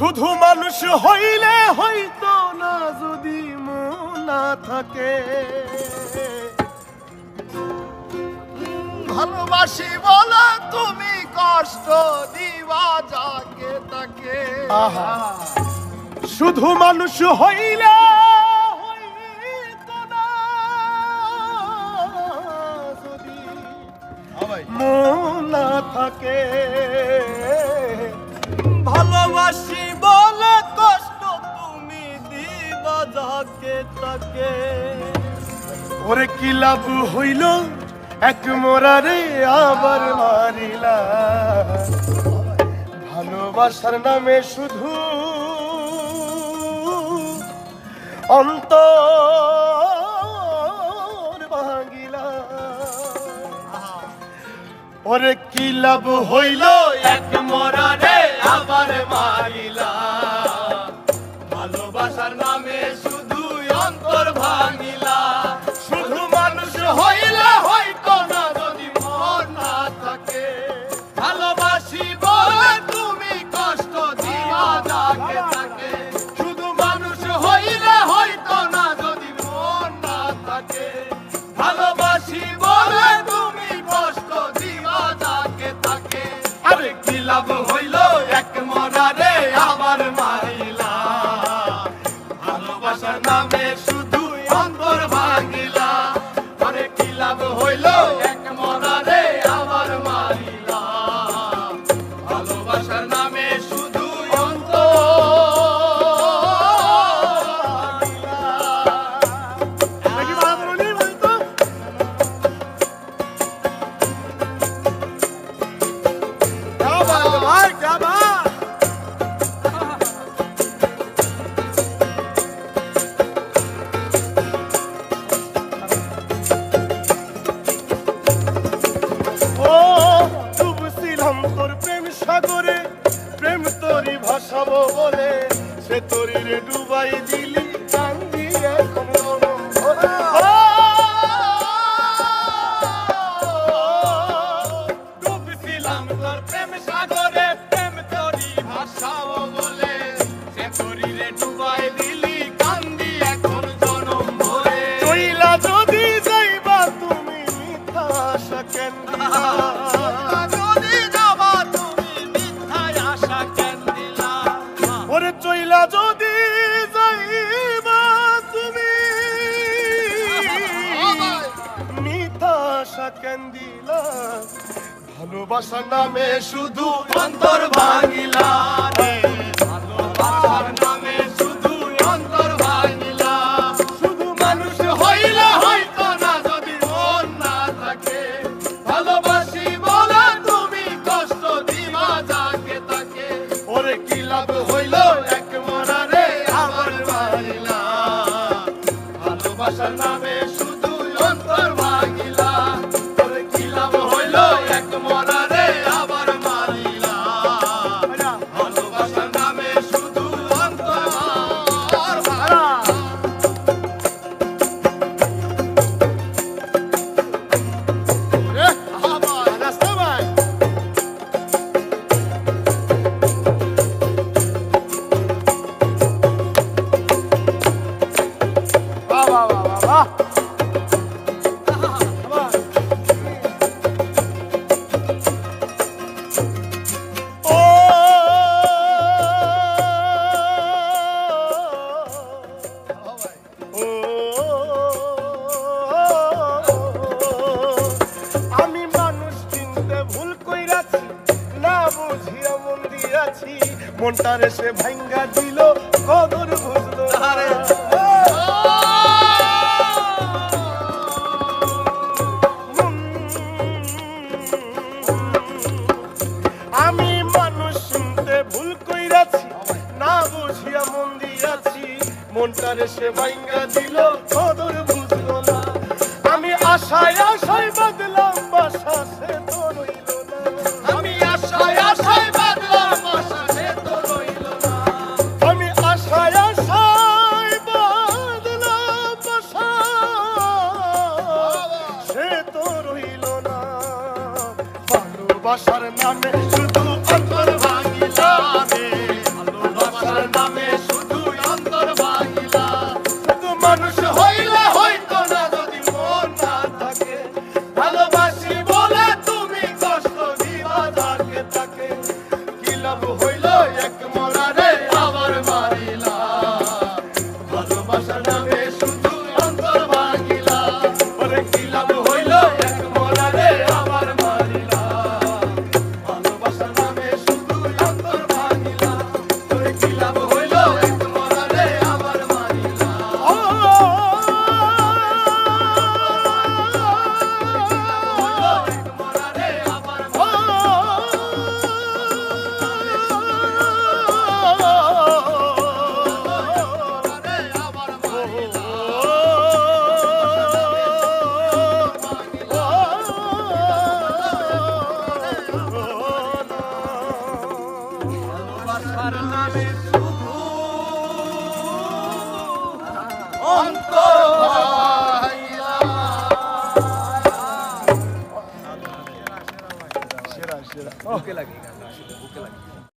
শুধু মানুষ হইলে হইতো না যদি মন না থাকে। ভালোবাসি বলে তুমি কষ্ট দিবা যাকে তাকে। শুধু মানুষ হইলে হইতো না যদি মন না থাকে। ভালোবাসি বলে কষ্ট তুমি দিবা যাকে তাকে। ওরে কি লাভ হইল এক মোরারে আবার মারিলা। ভালোবাসার নামে শুধু অন্তর ভাঙিলা। ওরে কি লাভ হইল এক মোরারে আবার মারিলা। ভালোবাসার নামে শুধু অন্তর ভাঙিলা। শুধু মানুষ হইলে হয়তো না যদি মন না থাকে। ভালোবাসি বলে তুমি কষ্ট দিবা যাকে তাকে। শুধু মানুষ হইলে হয়তো না যদি মন না থাকে। ভালোবাসি বলে তুমি কষ্ট দিবা যাকে তাকে। আরে কি লাভ হইল এক মরারে আবার মারিলা। ভালোবাসার নামে শুধু অন্তর ভাঙিলা। আরে কি লাভ হইল এক মরারে আবার মারিলা। ভালোবাসার নামে শুধু অন্তর সাগরে প্রেম তোরি ভাসাবো বলে সে তোরি রে ডুবাই দিলি কান্দি এখন ডুবছিলাম তোর প্রেম সাগরে প্রেম তোরি ভাসাবো বলে সে তোরি রে ডুবাই দিলি কান্দি এখন জনম ভরে। চইলা যদি যাইবা তুমি মিথ্যা আশা কেন দিলা। ওরে চইলা যদি যাইবা তুমি মিথ্যা আশা কেন দিলা। ভালোবাসার নামে শুধু অন্তর ভাঙিলা। ভালোবাসার নামে শুধু অন্তর ভাঙিলা। শুধু মানুষ হইলে হয়তো না যদি মন না থাকে। ভালোবাসি বলে তুমি কষ্ট দিবা যাকে তাকে। ওরে কি লাভ হইল এক মরারে আবার মারিলা। ভালোবাসার নামে শুধু অন্তর ভাঙিলা। ওরে কি লাভ হইল এক মরারে আবার মারিলা। ভালোবাসার নামে শুধু অন্তর ভাঙিলা। আমি মানুষ চিনতে ভুল কইরাছি না বুঝিয়া মন দিয়াছি। মনটারে সে ভাঙ্গা দিল কদর বুঝলো না। আমি মানুষ চিনতে ভুল কইরাছি না বুঝিয়া মন দিয়াছি। মনটারে সে ভাঙ্গা দিল কদর বুঝলো না। আমি আশায় আশায় বাদলাম বাসা সে তো রইল না। আমি আশায় আশায় বাঁধলাম আশা সে তো রইল না। আমি আশায় আশায় বাদলাম বাসা সে তো রইল না। ভালোবাসার নামে শুধু অন্তর ভাঙিলা রে। শুধু অন্তর ভাঙিলা। সেরা সেরা